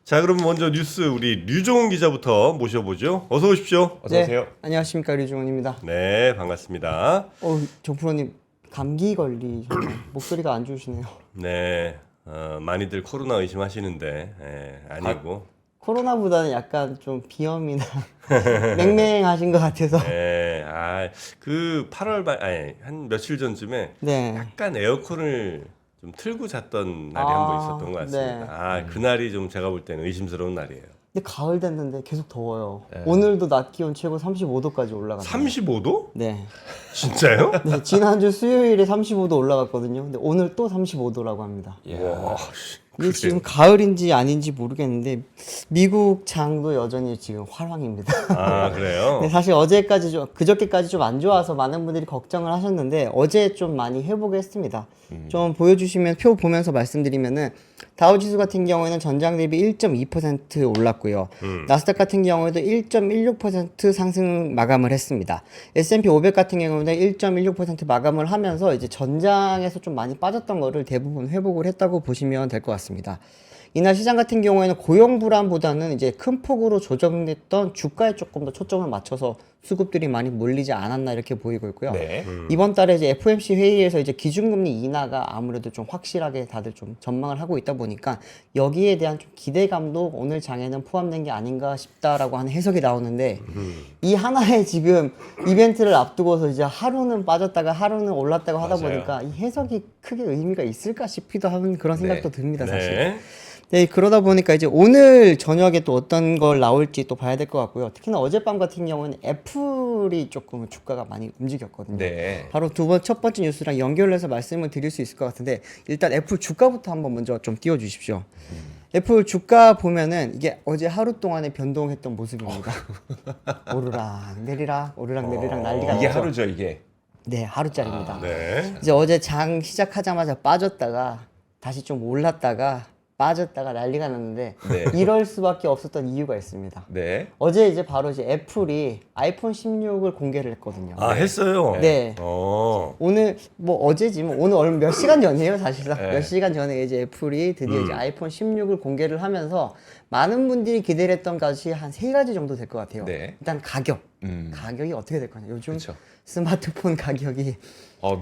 자, 그럼 먼저 뉴스 우리 류종훈 기자부터 모셔보죠. 어서 오십시오. 어서 오세요. 네, 안녕하십니까, 류종훈입니다. 네, 반갑습니다. 정프로님 감기 걸리셨나요? 목소리가 안 좋으시네요. 네, 많이들 코로나 의심하시는데 아니고. 코로나보다는 약간 좀 비염이나 맹맹하신 것 같아서. 네, 그 8월 한 며칠 전쯤에 네. 약간 에어컨을 좀 틀고 잤던 날이 한 번 있었던 것 같습니다. 네. 그날이 좀 제가 볼 때는 의심스러운 날이에요. 근데 가을 됐는데 계속 더워요. 네. 오늘도 낮 기온 최고 35도까지 올라갔네요. 35도? 네. 진짜요? 네, 지난주 수요일에 35도 올라갔거든요. 근데 오늘 또 35도라고 합니다. 와, 이게 지금 가을인지 아닌지 모르겠는데 미국 장도 여전히 지금 활황입니다. 그래요? 네, 사실 그저께까지 좀 안 좋아서 많은 분들이 걱정을 하셨는데 어제 좀 많이 회복했습니다. 좀 보여주시면 표 보면서 말씀드리면은 다우지수 같은 경우에는 전장 대비 1.2% 올랐고요. 나스닥 같은 경우에도 1.16% 상승 마감을 했습니다. S&P 500 같은 경우는 1.16% 마감을 하면서 이제 전장에서 좀 많이 빠졌던 거를 대부분 회복을 했다고 보시면 될 것 같습니다. 이날 시장 같은 경우에는 고용 불안보다는 이제 큰 폭으로 조정됐던 주가에 조금 더 초점을 맞춰서 수급들이 많이 몰리지 않았나 이렇게 보이고 있고요. 네. 이번 달에 이제 FOMC 회의에서 이제 기준금리 인하가 아무래도 좀 확실하게 다들 좀 전망을 하고 있다 보니까 여기에 대한 좀 기대감도 오늘 장에는 포함된 게 아닌가 싶다라고 하는 해석이 나오는데 이 하나의 지금 이벤트를 앞두고서 이제 하루는 빠졌다가 하루는 올랐다가 하다 맞아요. 보니까 이 해석이 크게 의미가 있을까 싶기도 하는 그런 생각도 듭니다, 사실. 네. 네, 그러다 보니까 이제 오늘 저녁에 또 어떤 걸 나올지 또 봐야 될 것 같고요. 특히나 어젯밤 같은 경우는 애플이 조금 주가가 많이 움직였거든요. 네. 바로 첫 번째 뉴스랑 연결해서 말씀을 드릴 수 있을 것 같은데 일단 애플 주가부터 한번 먼저 좀 띄워주십시오. 애플 주가 보면은 이게 어제 하루 동안에 변동했던 모습입니다. 오르락 내리락 오르락 내리락 난리가 이게 났죠. 하루죠, 이게. 네, 하루짜리입니다. 네. 이제 어제 장 시작하자마자 빠졌다가 다시 좀 올랐다가 빠졌다가 난리가 났는데 네. 이럴 수밖에 없었던 이유가 있습니다. 네. 어제 이제 바로 이제 애플이 아이폰 16을 공개를 했거든요. 했어요. 네. 오늘 뭐 어제지 뭐 오늘 몇 시간 전이에요 사실상. 네. 몇 시간 전에 이제 애플이 드디어 이제 아이폰 16을 공개를 하면서 많은 분들이 기대를 했던 것이 한 세 가지 정도 될 것 같아요. 네. 일단 가격. 음. 가격이 어떻게 될 거냐. 요즘 그쵸. 스마트폰 가격이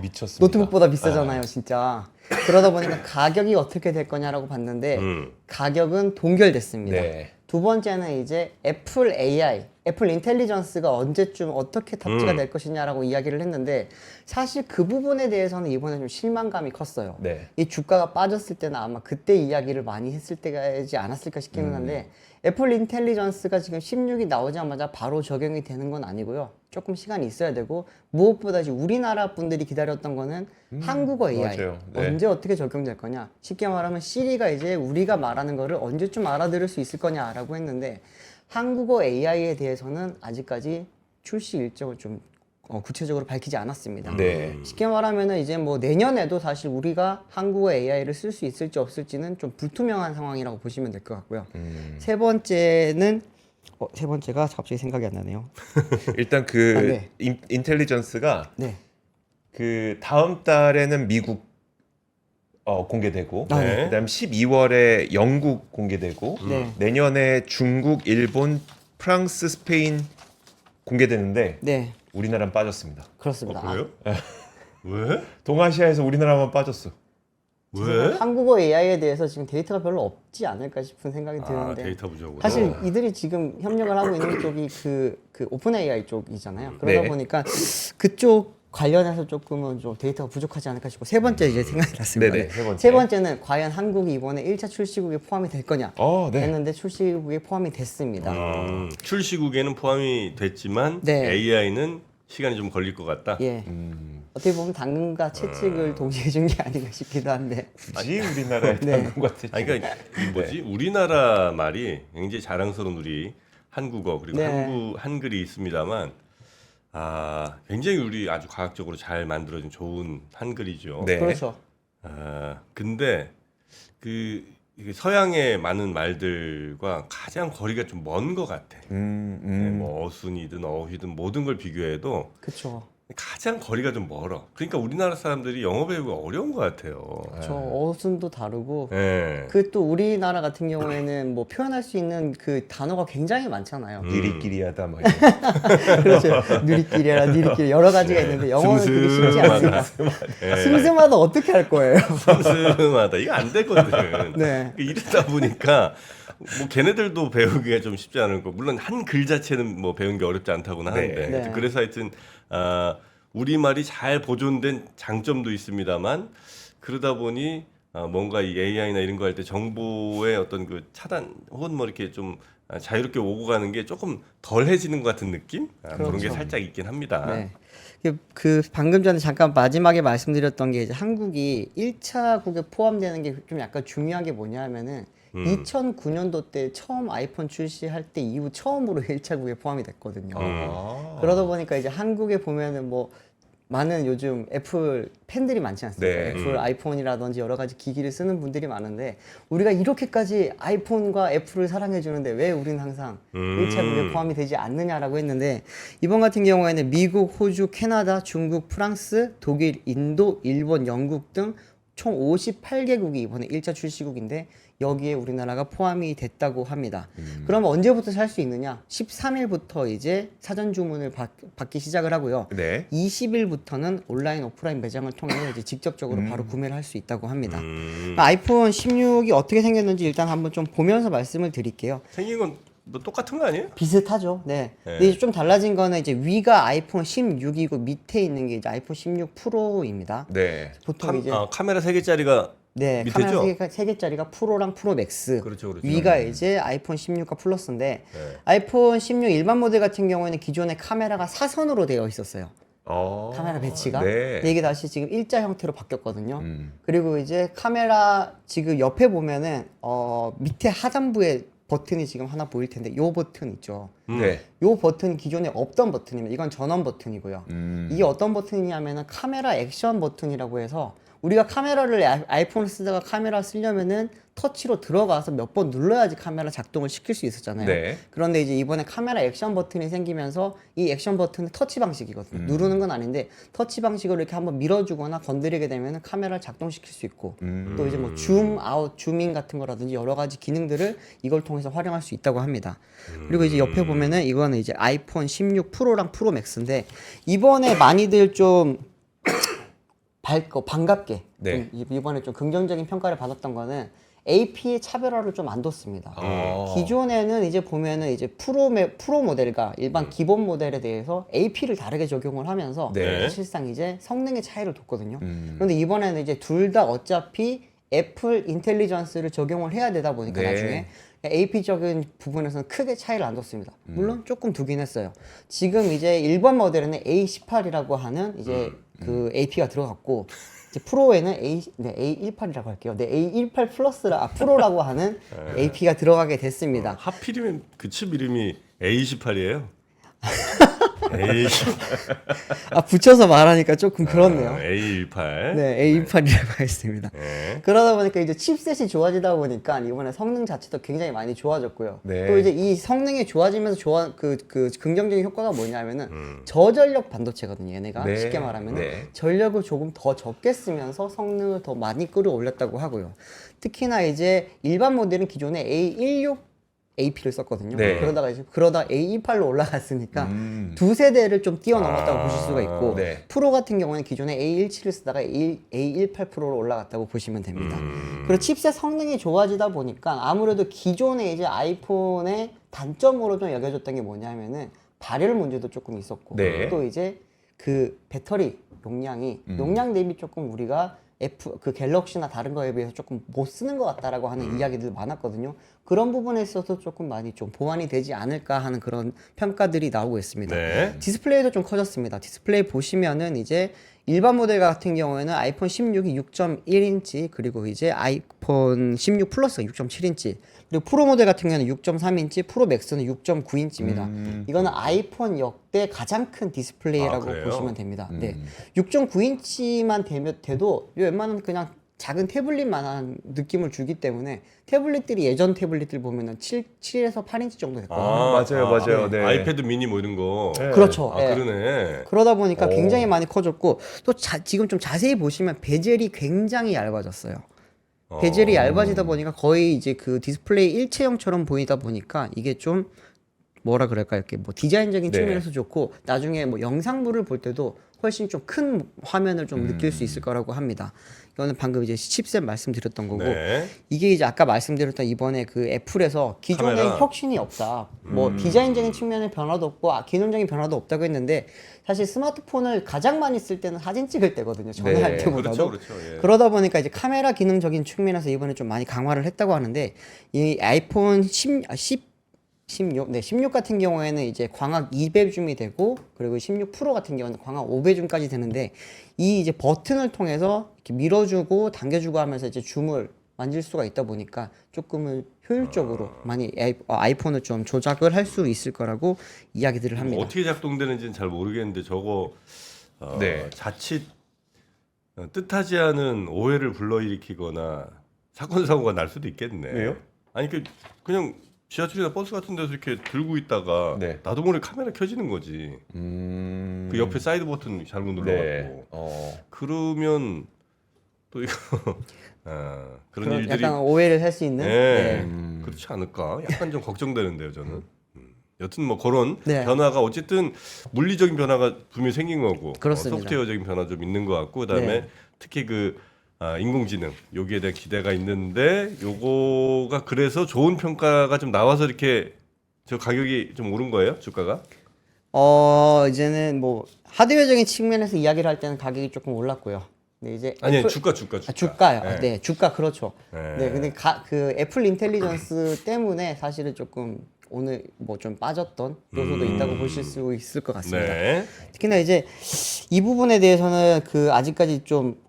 미쳤습니다. 노트북보다 비싸잖아요, 진짜. 그러다 보니까 가격이 어떻게 될 거냐라고 봤는데 가격은 동결됐습니다. 네. 두 번째는 이제 애플 AI, 애플 인텔리전스가 언제쯤 어떻게 탑재가 될 것이냐라고 이야기를 했는데 사실 그 부분에 대해서는 이번에 좀 실망감이 컸어요. 네. 이 주가가 빠졌을 때는 아마 그때 이야기를 많이 했을 때가지 않았을까 싶기는 한데 애플 인텔리전스가 지금 16이 나오자마자 바로 적용이 되는 건 아니고요. 조금 시간이 있어야 되고 무엇보다 지금 우리나라 분들이 기다렸던 거는 한국어 AI 맞아요. 네. 언제 어떻게 적용될 거냐. 쉽게 말하면 시리가 이제 우리가 말하는 거를 언제쯤 알아들을 수 있을 거냐라고 했는데 한국어 AI에 대해서는 아직까지 출시 일정을 좀 구체적으로 밝히지 않았습니다. 네. 쉽게 말하면은 이제 뭐 내년에도 사실 우리가 한국어 AI를 쓸 수 있을지 없을지는 좀 불투명한 상황이라고 보시면 될 것 같고요. 세 번째는 세 번째가 갑자기 생각이 안 나네요. 일단 네. 인텔리전스가 네. 그 다음 달에는 미국 공개되고 네. 그다음 12월에 영국 공개되고 네. 내년에 중국, 일본, 프랑스, 스페인 공개되는데 네. 우리나라는 빠졌습니다. 그렇습니다. 그래요? 왜? 동아시아에서 우리나라만 빠졌어. 왜? 한국어 AI에 대해서 지금 데이터가 별로 없지 않을까 싶은 생각이 드는데 데이터 부족으로. 사실 이들이 지금 협력을 하고 있는 쪽이 그 오픈 AI 쪽이잖아요. 그러다 네. 보니까 그쪽 관련해서 조금은 좀 데이터가 부족하지 않을까 싶고 세 번째 이제 생각이 났습니다. 네네, 세 번째. 세 번째는 과연 한국이 이번에 1차 출시국에 포함이 될 거냐 네. 했는데 출시국에 포함이 됐습니다. 출시국에는 포함이 됐지만 네. AI는 시간이 좀 걸릴 것 같다. 예. 어떻게 보면 당근과 채찍을 동시에 준 게 아닌가 싶기도 한데. 굳이 우리나라에 당근과 채찍. 그러니까 이 뭐지? 우리나라 말이 굉장히 자랑스러운 우리 한국어 그리고 네. 한글이 있습니다만 굉장히 우리 아주 과학적으로 잘 만들어진 좋은 한글이죠. 네. 그렇죠. 근데 이게 서양의 많은 말들과 가장 거리가 좀 먼 것 같아. 네, 뭐 어순이든 어휘든 모든 걸 비교해도 그렇죠. 가장 거리가 좀 멀어. 그러니까 우리나라 사람들이 영어 배우기가 어려운 것 같아요. 저 어순도 다르고 예. 그 또 우리나라 같은 경우에는 뭐 표현할 수 있는 그 단어가 굉장히 많잖아요. 끼리끼리하다 뭐 이런. 그렇죠. 누리끼리라 니리끼리 여러 가지가 있는데 영어는 그게 쉽지 않습니다. 예. 슴슴하다 어떻게 할 거예요? 슴슴하다. 이거 안 되거든. 네. 이러다 보니까 뭐 걔네들도 배우기가 좀 쉽지 않을 거. 물론 한 글 자체는 뭐 배우는 게 어렵지 않다고는 네. 하는데 네. 그래서 하여튼 우리말이 잘 보존된 장점도 있습니다만 그러다 보니 뭔가 이 AI나 이런 거 할 때 정보의 어떤 그 차단 혹은 뭐 이렇게 좀 자유롭게 오고 가는 게 조금 덜해지는 것 같은 느낌? 그런 게 그렇죠. 살짝 있긴 합니다. 네. 그 방금 전에 잠깐 마지막에 말씀드렸던 게 이제 한국이 1차국에 포함되는 게 좀 약간 중요한 게 뭐냐면은 2009년도 때 처음 아이폰 출시할 때 이후 처음으로 1차국에 포함이 됐거든요. 그러다 보니까 이제 한국에 보면은 뭐 많은 요즘 애플 팬들이 많지 않습니까? 네. 애플 아이폰이라든지 여러 가지 기기를 쓰는 분들이 많은데 우리가 이렇게까지 아이폰과 애플을 사랑해 주는데 왜 우리는 항상 1차국에 포함이 되지 않느냐라고 했는데 이번 같은 경우에는 미국, 호주, 캐나다, 중국, 프랑스, 독일, 인도, 일본, 영국 등 총 58개국이 이번에 1차 출시국인데 여기에 우리나라가 포함이 됐다고 합니다. 그럼 언제부터 살 수 있느냐? 13일부터 이제 사전 주문을 받기 시작을 하고요. 네. 20일부터는 온라인 오프라인 매장을 통해 이제 직접적으로 바로 구매를 할 수 있다고 합니다. 아이폰 16이 어떻게 생겼는지 일단 한번 좀 보면서 말씀을 드릴게요. 생긴 건 뭐 똑같은 거 아니에요? 비슷하죠. 네. 네. 근데 이제 좀 달라진 거는 이제 위가 아이폰 16이고 밑에 있는 게 이제 아이폰 16 프로입니다. 네. 보통 이제 카메라 3개짜리가 네, 밑에죠? 카메라 3개짜리가 프로랑 프로 맥스. 그렇죠, 그렇죠. 위가 이제 아이폰 16과 플러스인데 네. 아이폰 16 일반 모델 같은 경우에는 기존에 카메라가 사선으로 되어 있었어요. 어. 카메라 배치가. 네. 근데 이게 다시 지금 일자 형태로 바뀌었거든요. 그리고 이제 카메라 지금 옆에 보면은 밑에 하단부에 버튼이 지금 하나 보일 텐데 요 버튼 있죠. 네. 요 버튼 기존에 없던 버튼입니다. 이건 전원 버튼이고요. 이게 어떤 버튼이냐면은 카메라 액션 버튼이라고 해서 우리가 카메라를 아이폰을 쓰다가 카메라 쓰려면은 터치로 들어가서 몇 번 눌러야지 카메라 작동을 시킬 수 있었잖아요. 네. 그런데 이제 이번에 카메라 액션 버튼이 생기면서 이 액션 버튼은 터치 방식이거든요. 누르는 건 아닌데 터치 방식으로 이렇게 한번 밀어주거나 건드리게 되면은 카메라를 작동시킬 수 있고 또 이제 뭐 줌 아웃, 줌인 같은 거라든지 여러 가지 기능들을 이걸 통해서 활용할 수 있다고 합니다. 그리고 이제 옆에 보면은 이거는 이제 아이폰 16 프로랑 프로 맥스인데 이번에 많이들 좀 반갑게 네. 좀 이번에 좀 긍정적인 평가를 받았던 거는 AP의 차별화를 좀 안 뒀습니다. 기존에는 이제 보면은 이제 프로 모델과 일반 기본 모델에 대해서 AP를 다르게 적용을 하면서 네. 사실상 이제 성능의 차이를 뒀거든요. 그런데 이번에는 이제 둘 다 어차피 애플 인텔리전스를 적용을 해야 되다 보니까 네. 나중에 AP적인 부분에서는 크게 차이를 안 뒀습니다. 물론 조금 두긴 했어요. 지금 이제 일반 모델에는 A18이라고 하는 이제 그 AP가 들어갔고 이제 프로에는 A18이라고 할게요. 네, A18 플러스라 프로라고 하는 AP가 들어가게 됐습니다. 하필이면 그 칩 이름이 A18이에요. A18. 붙여서 말하니까 조금 그렇네요. A18. 네, A18이라고 하겠습니다. 네. 그러다 보니까 이제 칩셋이 좋아지다 보니까 이번에 성능 자체도 굉장히 많이 좋아졌고요. 네. 또 이제 이 성능이 좋아지면서 그 긍정적인 효과가 뭐냐면은 저전력 반도체거든요. 얘네가 네. 쉽게 말하면 네. 전력을 조금 더 적게 쓰면서 성능을 더 많이 끌어올렸다고 하고요. 특히나 이제 일반 모델은 기존에 A16 AP를 썼거든요. 네. 그러다 A28로 올라갔으니까 두 세대를 좀 뛰어넘었다고 보실 수가 있고 네. 프로 같은 경우는 기존에 A17을 쓰다가 A18 프로로 올라갔다고 보시면 됩니다. 그리고 칩셋 성능이 좋아지다 보니까 아무래도 기존에 이제 아이폰의 단점으로 좀 여겨졌던 게 뭐냐면은 발열 문제도 조금 있었고 네. 또 이제 그 배터리 용량이 용량 대비 조금 우리가 그 갤럭시나 다른 거에 비해서 조금 못 쓰는 것 같다라고 하는 이야기들 많았거든요. 그런 부분에 있어서 조금 많이 좀 보완이 되지 않을까 하는 그런 평가들이 나오고 있습니다. 네. 디스플레이도 좀 커졌습니다. 디스플레이 보시면은 이제 일반 모델 같은 경우에는 아이폰 16이 6.1인치 그리고 이제 아이폰 16 플러스가 6.7인치 그리고 프로 모델 같은 경우에는 6.3인치 프로 맥스는 6.9인치입니다. 이거는 아이폰 역대 가장 큰 디스플레이라고 그래요? 보시면 됩니다. 네, 6.9인치만 돼도 웬만한 그냥 작은 태블릿만한 느낌을 주기 때문에 태블릿들이 예전 태블릿들 보면은 7에서 8인치 정도 됐거든요. 맞아요. 네. 아이패드 미니 뭐 이런 거. 네. 그렇죠. 아, 예. 그러네. 그러다 보니까 오. 굉장히 많이 커졌고 또 지금 좀 자세히 보시면 베젤이 굉장히 얇아졌어요. 베젤이 얇아지다 보니까 거의 이제 그 디스플레이 일체형처럼 보이다 보니까 이게 좀 뭐라 그럴까 이렇게 뭐 디자인적인 네. 측면에서 좋고 나중에 뭐 영상물을 볼 때도 훨씬 좀 큰 화면을 좀 느낄 수 있을 거라고 합니다. 이거는 방금 이제 칩셋 말씀드렸던 거고 네. 이게 이제 아까 말씀드렸던 이번에 그 애플에서 기존에 카메라. 혁신이 없다. 뭐 디자인적인 측면의 변화도 없고 기능적인 변화도 없다고 했는데 사실 스마트폰을 가장 많이 쓸 때는 사진 찍을 때거든요. 전화할 네. 때보다도. 그렇죠. 예. 그러다 보니까 이제 카메라 기능적인 측면에서 이번에 좀 많이 강화를 했다고 하는데 이 아이폰 16 같은 경우에는 이제 광학 2배 줌이 되고 그리고 16 프로 같은 경우는 광학 5배 줌까지 되는데 이 이제 버튼을 통해서 이렇게 밀어주고 당겨주고 하면서 이제 줌을 만질 수가 있다 보니까 조금은 효율적으로 많이 아이폰을 좀 조작을 할 수 있을 거라고 이야기들을 합니다. 어떻게 작동되는지는 잘 모르겠는데 저거 네. 자칫 뜻하지 않은 오해를 불러일으키거나 사건 사고가 날 수도 있겠네. 왜요? 아니 그냥 지하철이나 버스 같은 데서 이렇게 들고 있다가 네. 나도 모르게 카메라 켜지는 거지. 그 옆에 사이드 버튼 잘못 눌러갖고 네. 그러면 또 이거 그런 일들이 약간 오해를 할 수 있는. 네. 네. 그렇지 않을까? 약간 좀 걱정되는데요, 저는. 여튼 뭐 그런 네. 변화가 어쨌든 물리적인 변화가 분명히 생긴 거고 그렇습니다. 소프트웨어적인 변화 좀 있는 것 같고 그다음에 네. 특히 인공지능 여기에 대한 기대가 있는데 요거가 그래서 좋은 평가가 좀 나와서 이렇게 저 가격이 좀 오른 거예요, 주가가? 이제는 뭐 하드웨어적인 측면에서 이야기를 할 때는 가격이 조금 올랐고요. 근데 이제 아니 애플- 주가. 주가요. 네. 네, 주가 그렇죠. 네. 네, 근데 그 애플 인텔리전스 때문에 사실은 조금 오늘 뭐 좀 빠졌던 요소도 있다고 보실 수 있을 것 같습니다. 네. 특히나 이제 이 부분에 대해서는 그 아직까지 좀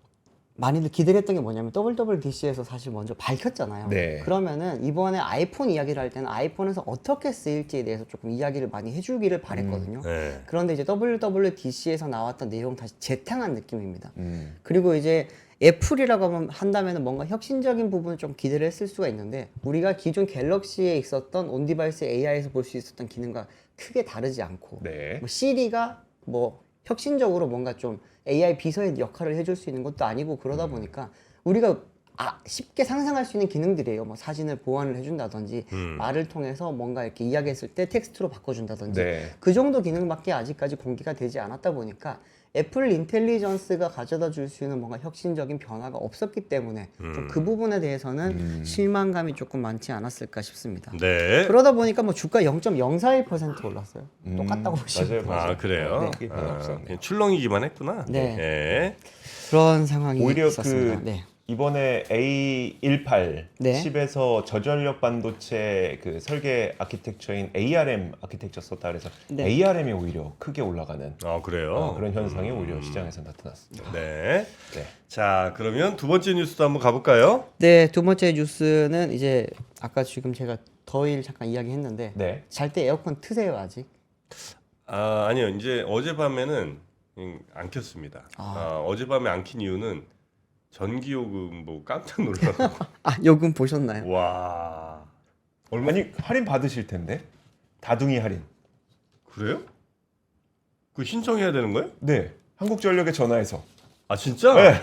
많이들 기대를 했던 게 뭐냐면 WWDC에서 사실 먼저 밝혔잖아요. 네. 그러면은 이번에 아이폰 이야기를 할 때는 아이폰에서 어떻게 쓰일지에 대해서 조금 이야기를 많이 해주기를 바랬거든요. 네. 그런데 이제 WWDC에서 나왔던 내용 다시 재탕한 느낌입니다. 음. 그리고 이제 애플이라고 한다면 뭔가 혁신적인 부분을 좀 기대를 했을 수가 있는데 우리가 기존 갤럭시에 있었던 온디바이스 AI에서 볼 수 있었던 기능과 크게 다르지 않고 네. 뭐 시리가 뭐 혁신적으로 뭔가 좀 AI 비서의 역할을 해줄 수 있는 것도 아니고 그러다 보니까 우리가 쉽게 상상할 수 있는 기능들이에요. 뭐 사진을 보완을 해준다든지 말을 통해서 뭔가 이렇게 이야기했을 때 텍스트로 바꿔준다든지 네. 그 정도 기능밖에 아직까지 공개가 되지 않았다 보니까 애플 인텔리전스가 가져다 줄 수 있는 뭔가 혁신적인 변화가 없었기 때문에 좀 그 부분에 대해서는 실망감이 조금 많지 않았을까 싶습니다. 네. 그러다 보니까 뭐 주가 0.041% 올랐어요. 똑같다고 보시면 맞아요. 아 그래요? 네, 변화 없었네요. 그냥 출렁이기만 했구나. 네. 네. 그런 상황이 오히려 있었습니다. 그 네. 이번에 A18 네. 칩에서 저전력 반도체 그 설계 아키텍처인 ARM 아키텍처 썼다 그래서 네. ARM이 오히려 크게 올라가는 아 그래요? 그런 현상이 오히려 시장에서 나타났습니다. 네. 네. 자 그러면 두 번째 뉴스도 한번 가볼까요? 네, 두 번째 뉴스는 이제 아까 지금 제가 더위를 잠깐 이야기했는데 네. 잘 때 에어컨 트세요 아직? 아니요. 이제 어젯밤에는 안 켰습니다. 어젯밤에 안 킨 이유는 전기요금 뭐 깜짝 놀라고. 요금 보셨나요? 와. 얼마? 아니 할인 받으실 텐데 다둥이 할인. 그래요? 그 신청해야 되는 거예요? 네. 한국전력에 전화해서. 아 진짜? 네.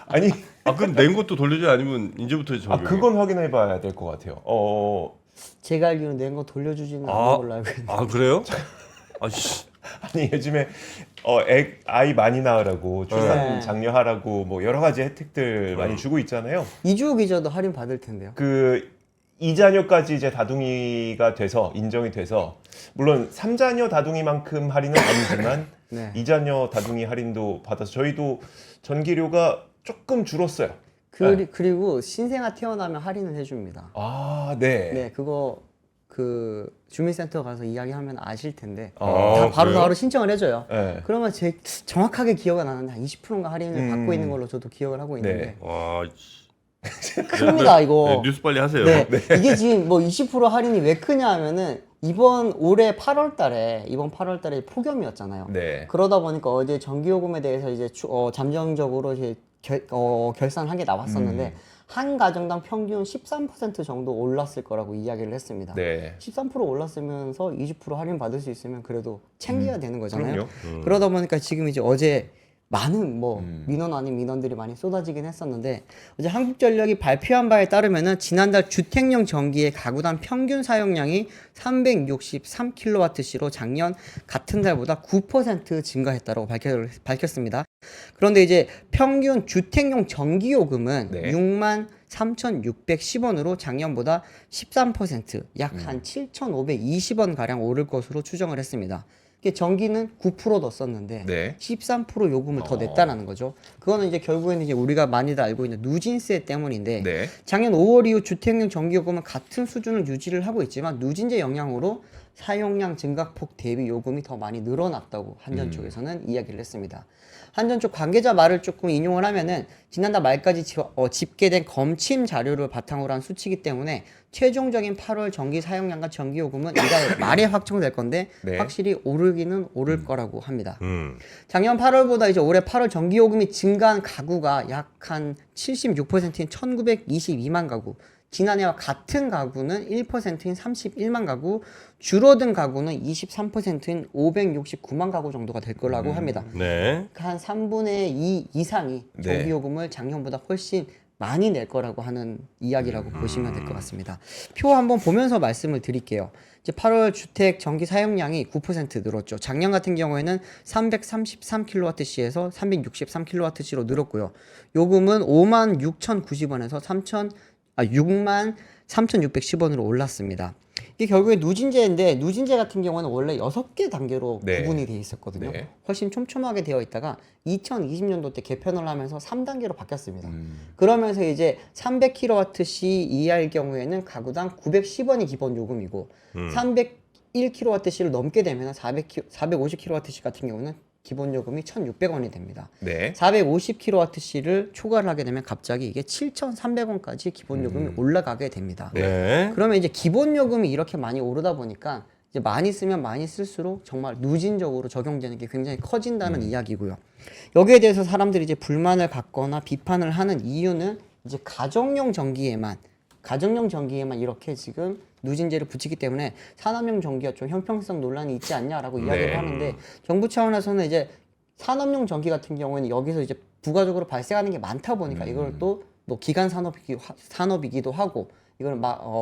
아니 그럼 낸 것도 돌려줘야 아니면 이제부터 적용? 그건 확인해봐야 될 것 같아요. 제가 알기로는 낸 거 돌려주지는 아. 않는 걸로 알고 있는데 그래요? 아씨. 아니 요즘에 아이 많이 낳으라고 출산 네. 장려하라고 뭐 여러 가지 혜택들 많이 주고 있잖아요. 이주 기저도 할인 받을 텐데요. 그 2자녀까지 이제 다둥이가 돼서 인정이 돼서 물론 3자녀 다둥이만큼 할인은 아니지만 네. 2자녀 다둥이 할인도 받아서 저희도 전기료가 조금 줄었어요. 그리고 신생아 태어나면 할인을 해줍니다. 아, 네. 네, 그거 그 주민센터 가서 이야기하면 아실 텐데 아, 다 그래요? 바로 신청을 해줘요. 네. 그러면 제 정확하게 기억은 안 나는데 한 20%인가 할인을 받고 있는 걸로 저도 기억을 하고 있는데 네. 와. 큽니다 네, 이거. 뉴스 빨리 하세요. 네, 이게 지금 뭐 20% 할인이 왜 크냐 하면은 이번 8월 달에 폭염이었잖아요. 네. 그러다 보니까 어제 전기요금에 대해서 이제 잠정적으로 이제 결산한 게 나왔었는데 한 가정당 평균 13% 정도 올랐을 거라고 이야기를 했습니다. 네. 13% 올랐으면서 20% 할인 받을 수 있으면 그래도 챙겨야 되는 거잖아요. 그럼요. 그러다 보니까 지금 이제 어제 많은 민원 아닌 민원들이 많이 쏟아지긴 했었는데 어제 한국전력이 발표한 바에 따르면은 지난달 주택용 전기의 가구당 평균 사용량이 363kWh로 작년 같은 달보다 9% 증가했다고 밝혔습니다. 그런데 이제 평균 주택용 전기요금은 네. 63,610원으로 작년보다 13%, 약 한 7,520원 가량 오를 것으로 추정을 했습니다. 이게 전기는 9% 더 썼는데 네. 13% 요금을 더 냈다라는 거죠. 그거는 이제 결국에는 이제 우리가 많이들 알고 있는 누진세 때문인데 네. 작년 5월 이후 주택용 전기요금은 같은 수준을 유지를 하고 있지만 누진제 영향으로 사용량 증가폭 대비 요금이 더 많이 늘어났다고 한전 쪽에서는 이야기를 했습니다. 한전 쪽 관계자 말을 조금 인용을 하면은 지난달 말까지 집계된 검침 자료를 바탕으로 한 수치이기 때문에 최종적인 8월 전기 사용량과 전기요금은 이달 말에 확정될 건데 네. 확실히 오르기는 오를 거라고 합니다. 음. 작년 8월보다 이제 올해 8월 전기요금이 증가한 가구가 약 한 76%인 1922만 가구, 지난해와 같은 가구는 1%인 31만 가구, 줄어든 가구는 23%인 569만 가구 정도가 될 거라고 합니다. 네. 한 3분의 2 이상이 네. 전기요금을 작년보다 훨씬 많이 낼 거라고 하는 이야기라고 보시면 될 것 같습니다. 표 한번 보면서 말씀을 드릴게요. 이제 8월 주택 전기 사용량이 9% 늘었죠. 작년 같은 경우에는 333kWh에서 363kWh로 늘었고요. 요금은 56,090원에서 63,610원으로 올랐습니다. 이게 결국에 누진제인데 누진제 같은 경우는 원래 6개 단계로 네. 구분이 되어 있었거든요. 네. 훨씬 촘촘하게 되어 있다가 2020년도 때 개편을 하면서 3단계로 바뀌었습니다. 그러면서 이제 300kWh 이하일 경우에는 가구당 910원이 기본 요금이고 301kWh를 넘게 되면 450kWh 같은 경우는 기본 요금이 1,600원이 됩니다. 네. 450kWh를 초과를 하게 되면 갑자기 이게 7,300원까지 기본 요금이 올라가게 됩니다. 네. 그러면 이제 기본 요금이 이렇게 많이 오르다 보니까 이제 많이 쓰면 많이 쓸수록 정말 누진적으로 적용되는 게 굉장히 커진다는 이야기고요. 여기에 대해서 사람들이 이제 불만을 갖거나 비판을 하는 이유는 이제 가정용 전기에만 이렇게 지금 누진제를 붙이기 때문에 산업용 전기가 좀 형평성 논란이 있지 않냐라고 이야기를 네. 하는데 정부 차원에서는 이제 산업용 전기 같은 경우에는 여기서 이제 부가적으로 발생하는 게 많다 보니까 이걸 또 뭐 기간 산업이기도 하고 이걸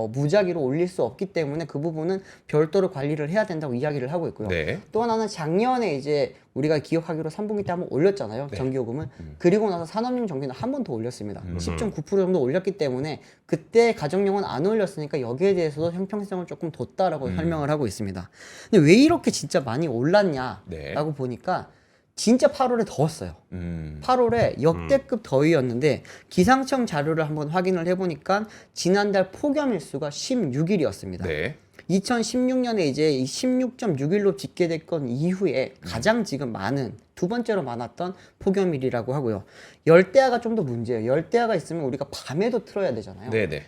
무작위로 올릴 수 없기 때문에 그 부분은 별도로 관리를 해야 된다고 이야기를 하고 있고요. 네. 또 하나는 작년에 이제 우리가 기억하기로 3분기 때 한번 올렸잖아요. 전기요금을. 그리고 나서 산업용 전기는 한 번 더 올렸습니다. 10.9% 정도 올렸기 때문에 그때 가정용은 안 올렸으니까 여기에 대해서도 형평성을 조금 뒀다라고 설명을 하고 있습니다. 근데 왜 이렇게 진짜 많이 올랐냐라고 네. 보니까 진짜 8월에 더웠어요. 8월에 역대급 더위였는데 기상청 자료를 한번 확인을 해보니까 지난달 폭염일수가 16일이었습니다. 네. 2016년에 이제 16.6일로 집계됐건 이후에 가장 지금 많은 두 번째로 많았던 폭염일이라고 하고요. 열대야가 좀 더 문제예요. 열대야가 있으면 우리가 밤에도 틀어야 되잖아요. 네네.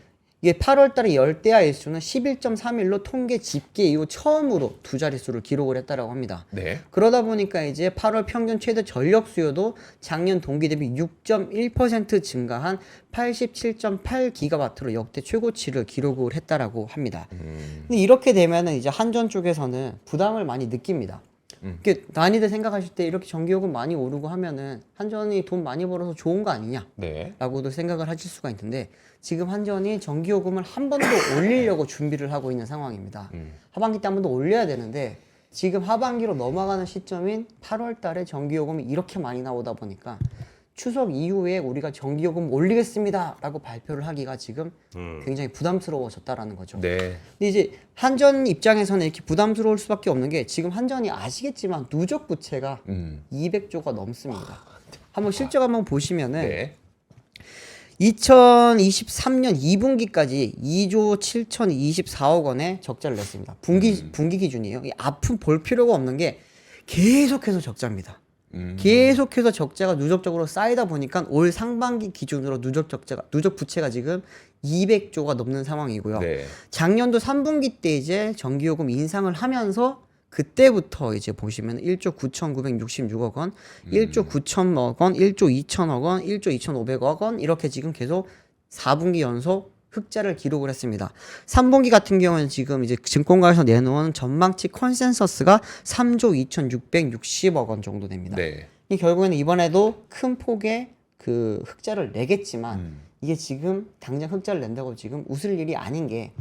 이게 8월 달에 열대야 일수는 11.3일로 통계 집계 이후 처음으로 두 자릿수를 기록을 했다라고 합니다. 네. 그러다 보니까 이제 8월 평균 최대 전력 수요도 작년 동기 대비 6.1% 증가한 87.8기가와트로 역대 최고치를 기록을 했다라고 합니다. 근데 이렇게 되면은 이제 한전 쪽에서는 부담을 많이 느낍니다. 이렇게 많이들 생각하실 때 이렇게 전기요금 많이 오르고 하면은 한전이 돈 많이 벌어서 좋은 거 아니냐? 네. 라고도 생각을 하실 수가 있는데 지금 한전이 전기요금을 한 번 더 올리려고 준비를 하고 있는 상황입니다. 하반기 때 한 번 더 올려야 되는데 지금 하반기로 넘어가는 시점인 8월 달에 전기요금이 이렇게 많이 나오다 보니까 추석 이후에 우리가 전기요금 올리겠습니다 라고 발표를 하기가 지금 굉장히 부담스러워졌다라는 거죠. 네. 근데 이제 한전 입장에서는 이렇게 부담스러울 수밖에 없는 게 지금 한전이 아시겠지만 누적 부채가 200조가 넘습니다. 한번 실적 한번 보시면은 네. 2023년 2분기까지 2조 7,024억 원의 적자를 냈습니다. 분기 기준이에요. 이 앞은 볼 필요가 없는 게 계속해서 적자입니다. 계속해서 적자가 누적적으로 쌓이다 보니까 올 상반기 기준으로 누적 부채가 지금 200조가 넘는 상황이고요. 네. 작년도 3분기 때 이제 전기요금 인상을 하면서 그때부터 이제 보시면 1조 9,966억 원, 1조 9천억 원, 1조 2천억 원, 1조 2,500억 원 이렇게 지금 계속 4분기 연속 흑자를 기록을 했습니다. 3분기 같은 경우는 지금 이제 증권가에서 내놓은 전망치 컨센서스가 3조 2,660억 원 정도 됩니다. 네. 이 결국에는 이번에도 큰 폭의 그 흑자를 내겠지만 이게 지금 당장 흑자를 낸다고 지금 웃을 일이 아닌 게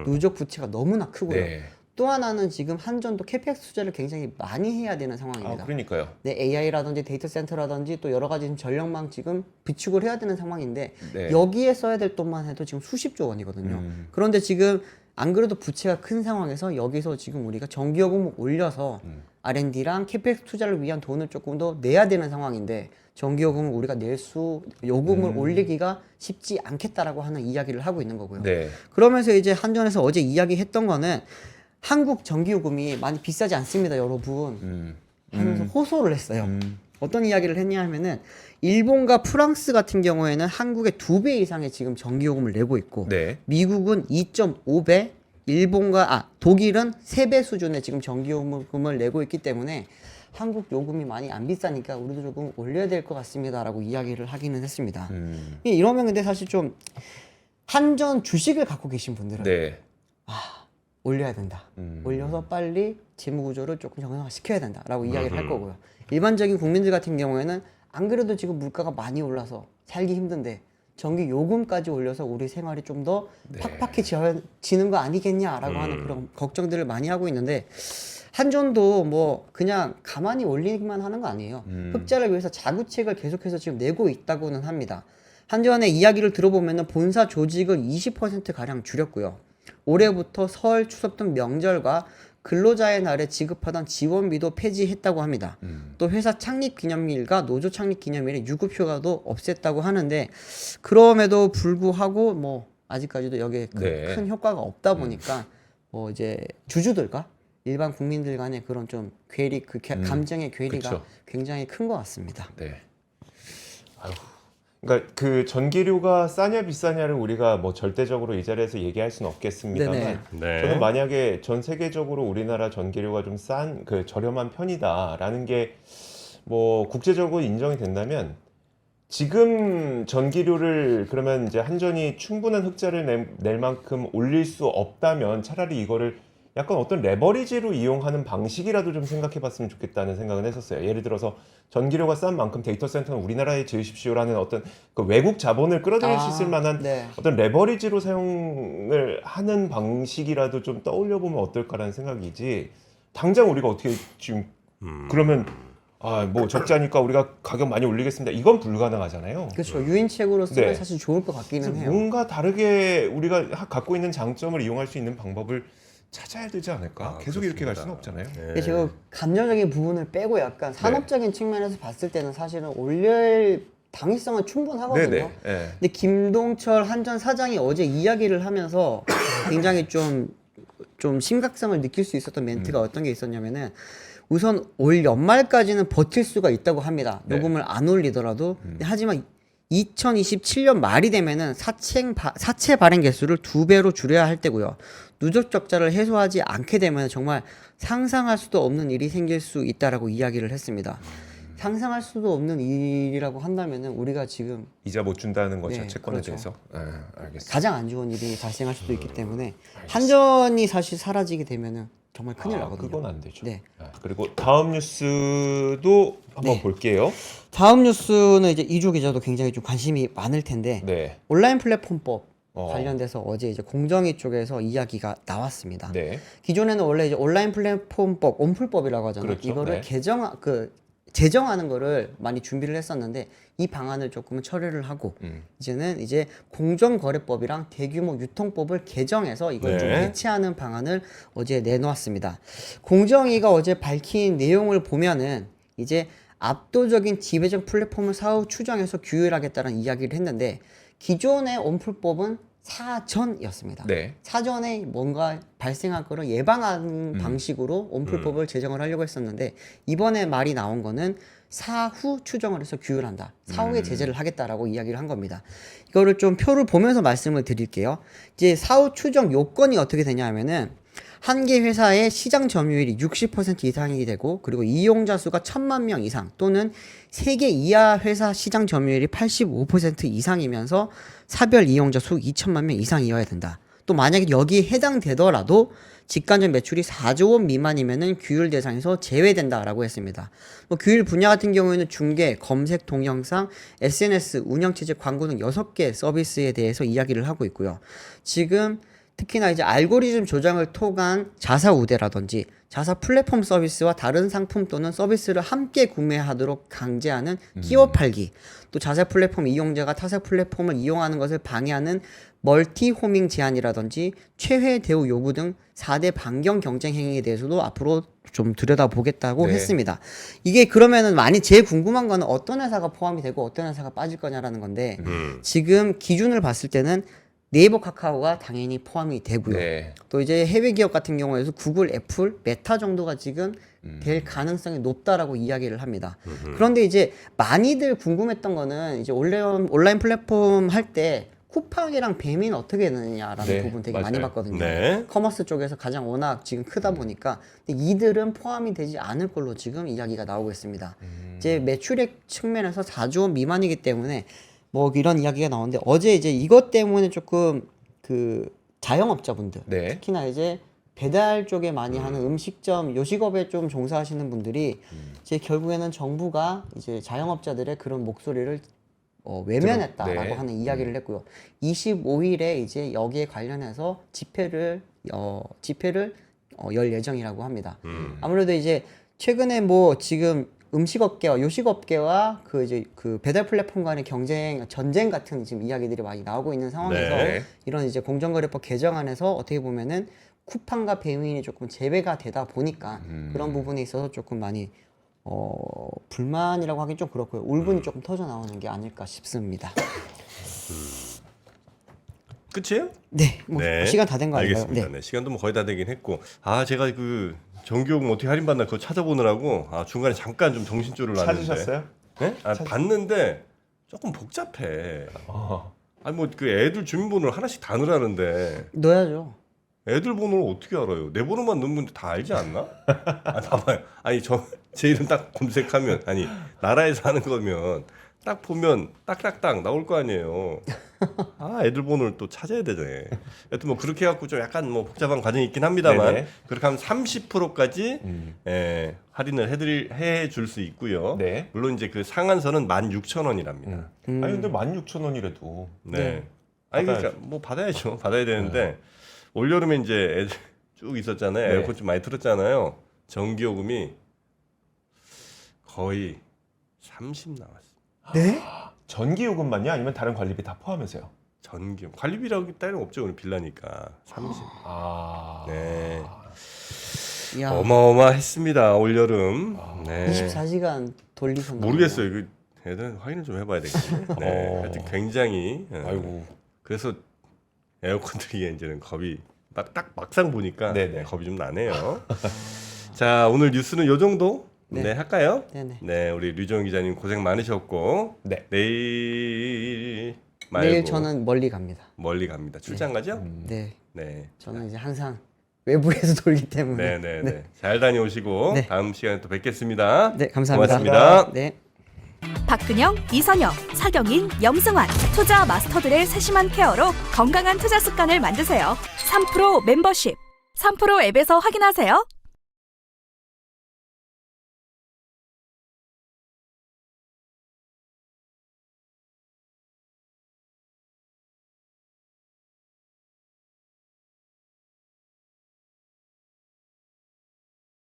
누적 부채가 너무나 크고요. 네. 또 하나는 지금 한전도 캐펙스 투자를 굉장히 많이 해야 되는 상황입니다. 그러니까요. 네, AI라든지 데이터 센터라든지 또 여러 가지 전력망 지금 비축을 해야 되는 상황인데 네. 여기에 써야 될 돈만 해도 지금 수십조 원이거든요. 그런데 지금 안 그래도 부채가 큰 상황에서 여기서 지금 우리가 정기요금을 올려서 R&D랑 캐펙스 투자를 위한 돈을 조금 더 내야 되는 상황인데 정기요금을 우리가 요금을 올리기가 쉽지 않겠다라고 하는 이야기를 하고 있는 거고요. 네. 그러면서 이제 한전에서 어제 이야기했던 거는 한국 전기요금이 많이 비싸지 않습니다, 여러분. 하면서 호소를 했어요. 어떤 이야기를 했냐 하면은 일본과 프랑스 같은 경우에는 한국의 2배 이상의 지금 전기요금을 내고 있고 네. 미국은 2.5배, 독일은 3배 수준의 지금 전기요금을 내고 있기 때문에 한국 요금이 많이 안 비싸니까 우리도 조금 올려야 될 것 같습니다라고 이야기를 하기는 했습니다. 이러면 근데 사실 좀 한전 주식을 갖고 계신 분들은 네. 올려야 된다. 올려서 빨리 재무 구조를 조금 정상화시켜야 된다라고 이야기를 할 거고요. 일반적인 국민들 같은 경우에는 안 그래도 지금 물가가 많이 올라서 살기 힘든데 전기 요금까지 올려서 우리 생활이 좀 더 팍팍해지는 거 아니겠냐라고 하는 그런 걱정들을 많이 하고 있는데 한전도 뭐 그냥 가만히 올리기만 하는 거 아니에요. 흑자를 위해서 자구책을 계속해서 지금 내고 있다고는 합니다. 한전의 이야기를 들어보면 본사 조직을 20% 가량 줄였고요. 올해부터 설, 추석 등 명절과 근로자의 날에 지급하던 지원비도 폐지했다고 합니다. 또 회사 창립 기념일과 노조 창립 기념일에 유급 휴가도 없앴다고 하는데 그럼에도 불구하고 뭐 아직까지도 여기에 네. 큰 효과가 없다 보니까 뭐 이제 주주들과 일반 국민들 간의 그런 좀 감정의 괴리가 그쵸. 굉장히 큰 것 같습니다. 네. 아유. 그러니까 그 전기료가 싸냐 비싸냐를 우리가 뭐 절대적으로 이 자리에서 얘기할 수는 없겠습니다만 네네. 네. 저는 만약에 전 세계적으로 우리나라 전기료가 좀 싼 그 저렴한 편이다라는 게 뭐 국제적으로 인정이 된다면 지금 전기료를 그러면 이제 한전이 충분한 흑자를 낼 만큼 올릴 수 없다면 차라리 이거를 약간 어떤 레버리지로 이용하는 방식이라도 좀 생각해 봤으면 좋겠다는 생각은 했었어요. 예를 들어서 전기료가 싼 만큼 데이터 센터는 우리나라에 지으십시오라는 어떤 그 외국 자본을 끌어들일 수 있을 만한 네. 어떤 레버리지로 사용을 하는 방식이라도 좀 떠올려 보면 어떨까라는 생각이지. 당장 우리가 어떻게 지금 그러면 뭐 적자니까 우리가 가격 많이 올리겠습니다. 이건 불가능하잖아요. 그렇죠. 유인책으로 쓰면 네. 사실 좋을 것 같기는 그래서 해요. 뭔가 다르게 우리가 갖고 있는 장점을 이용할 수 있는 방법을 찾아야 되지 않을까? 계속 이렇게 갈 수는 없잖아요. 근데 제가 감정적인 부분을 빼고 약간 산업적인 측면에서 봤을 때는 사실은 올릴 당위성은 충분하거든요. 네네. 네. 근데 김동철 한전 사장이 어제 이야기를 하면서 굉장히 좀 심각성을 느낄 수 있었던 멘트가 어떤 게 있었냐면은 우선 올 연말까지는 버틸 수가 있다고 합니다. 네. 요금을 안 올리더라도. 하지만 2027년 말이 되면은 사채 발행 개수를 2배로 줄여야 할 때고요. 누적 적자를 해소하지 않게 되면 정말 상상할 수도 없는 일이 생길 수 있다라고 이야기를 했습니다. 상상할 수도 없는 일이라고 한다면은 우리가 지금 이자 못 준다는 거죠. 네, 채권에 그렇죠. 대해서. 알겠습니다. 가장 안 좋은 일이 발생할 수도 있기 때문에 한전이 사실 사라지게 되면은 정말 큰일 나거든요. 그건 안 되죠. 네. 그리고 다음 뉴스도 한번 네. 볼게요. 다음 뉴스는 이제 이주 기자도 굉장히 좀 관심이 많을 텐데 네. 온라인 플랫폼법 어. 관련돼서 어제 이제 공정위 쪽에서 이야기가 나왔습니다. 네. 기존에는 원래 이제 온라인 플랫폼법, 온플법이라고 하잖아요. 그렇죠. 이거를 네. 제정하는 거를 많이 준비를 했었는데 이 방안을 조금은 철회를 하고 이제는 이제 공정거래법이랑 대규모 유통법을 개정해서 이걸 좀 네. 해체하는 방안을 어제 내놓았습니다. 공정위가 어제 밝힌 내용을 보면은 이제 압도적인 지배적 플랫폼을 사후 추정해서 규율하겠다는 이야기를 했는데 기존의 온플법은 사전이었습니다. 네. 사전에 뭔가 발생할 거를 예방하는 방식으로 온플법을 제정을 하려고 했었는데 이번에 말이 나온 거는 사후 추정을 해서 규율한다. 사후에 제재를 하겠다라고 이야기를 한 겁니다. 이거를 좀 표를 보면서 말씀을 드릴게요. 이제 사후 추정 요건이 어떻게 되냐 하면은 한 개 회사의 시장 점유율이 60% 이상이 되고 그리고 이용자 수가 1,000만 명 이상 또는 3개 이하 회사 시장 점유율이 85% 이상이면서 사별 이용자 수 2천만 명 이상이어야 된다. 또 만약에 여기에 해당되더라도 직간접 매출이 4조 원 미만이면은 규율 대상에서 제외된다라고 했습니다. 뭐 규율 분야 같은 경우에는 중개, 검색, 동영상, SNS, 운영체제, 광고 등 6개 서비스에 대해서 이야기를 하고 있고요. 지금 특히나 이제 알고리즘 조정을 통한 자사 우대라든지 자사 플랫폼 서비스와 다른 상품 또는 서비스를 함께 구매하도록 강제하는 끼워 팔기, 또 자사 플랫폼 이용자가 타사 플랫폼을 이용하는 것을 방해하는 멀티 호밍 제한이라든지 최회 대우 요구 등 4대 반경 경쟁 행위에 대해서도 앞으로 좀 들여다보겠다고 네. 했습니다. 이게 그러면은 많이 제일 궁금한 거는 어떤 회사가 포함이 되고 어떤 회사가 빠질 거냐라는 건데 지금 기준을 봤을 때는 네이버, 카카오가 당연히 포함이 되고요. 네. 또 이제 해외 기업 같은 경우에도 구글, 애플, 메타 정도가 지금 될 가능성이 높다라고 이야기를 합니다. 그런데 이제 많이들 궁금했던 거는 이제 온라인 플랫폼 할 때 쿠팡이랑 배민 어떻게 되느냐라는 네, 부분 되게 맞아요. 많이 봤거든요. 네. 커머스 쪽에서 가장 워낙 지금 크다 보니까 근데 이들은 포함이 되지 않을 걸로 지금 이야기가 나오고 있습니다. 이제 매출액 측면에서 4조 원 미만이기 때문에 뭐 이런 이야기가 나오는데 어제 이제 이것 때문에 조금 그 자영업자분들 네. 특히나 이제 배달 쪽에 많이 하는 음식점, 요식업에 좀 종사하시는 분들이 이제 결국에는 정부가 이제 자영업자들의 그런 목소리를 외면했다라고 네. 하는 이야기를 했고요. 25일에 이제 여기에 관련해서 집회를 열 예정이라고 합니다. 아무래도 이제 최근에 뭐 지금 음식업계와 요식업계와 그 이제 그 배달 플랫폼 간의 전쟁 같은 지금 이야기들이 많이 나오고 있는 상황에서 네. 이런 이제 공정거래법 개정안에서 어떻게 보면은 쿠팡과 배민이 조금 제외가 되다 보니까 그런 부분에 있어서 조금 많이 불만이라고 하긴 좀 그렇고요. 울분이 조금 터져 나오는 게 아닐까 싶습니다. 끝이에요? 네, 뭐 네. 시간 다 된 거 아닌가요? 알겠습니다. 네. 시간도 뭐 거의 다 되긴 했고, 제가 그 정기요금 어떻게 할인받나 그거 찾아보느라고 중간에 잠깐 좀 정신줄을 놨는데. 찾으셨어요? 네? 봤는데 조금 복잡해. 어. 아니 뭐 그 애들 주민번호를 하나씩 다 넣으라는데 넣어야죠. 애들 번호를 어떻게 알아요? 내 번호만 넣으면 다 알지 않나? 봐봐요. 아니 제 이름 딱 검색하면 나라에서 하는 거면 딱 보면 딱딱딱 나올 거 아니에요. 애들 번호를 또 찾아야 되네. 여튼 뭐 그렇게 해갖고 좀 약간 뭐 복잡한 과정이 있긴 합니다만 네네. 그렇게 하면 30%까지 할인을 해줄 수 있고요. 네. 물론 이제 그 상한선은 16,000원이랍니다. 아니 근데 16,000원이라도 네. 아니 그러니까 뭐 받아야죠. 받아야 되는데 올 여름에 이제 애들 쭉 있었잖아요. 네. 에어컨 좀 많이 틀었잖아요. 전기요금이 거의 30 나왔어요. 네? 전기 요금만요? 아니면 다른 관리비 다 포함해서요? 전기요금 관리비라고 따로 없죠. 오늘 빌라니까 30. 네. 야, 어마어마했습니다. 올 여름. 네. 24시간 돌리셨나 모르겠어요. 이거 애들 확인을 좀 해봐야 되겠네. 네. 하여튼 굉장히. 아이고. 그래서 에어컨들이 이제는 겁이 딱 막상 보니까 네네. 겁이 좀 나네요. 자, 오늘 뉴스는 요 정도 네. 할까요? 네네. 네, 우리 류정 기자님 고생 많으셨고 네. 내일 말고 내일 저는 멀리 갑니다. 멀리 갑니다. 출장 가죠? 네, 네. 저는 이제 항상 외부에서 돌기 때문에. 네. 잘 다녀오시고 네. 다음 시간에 또 뵙겠습니다. 네, 감사합니다. 고맙습니다. 네. 박근영, 이선영, 서경인, 염승환 투자 마스터들의 세심한 케어로 건강한 투자 습관을 만드세요. 3프로 멤버십 3프로 앱에서 확인하세요.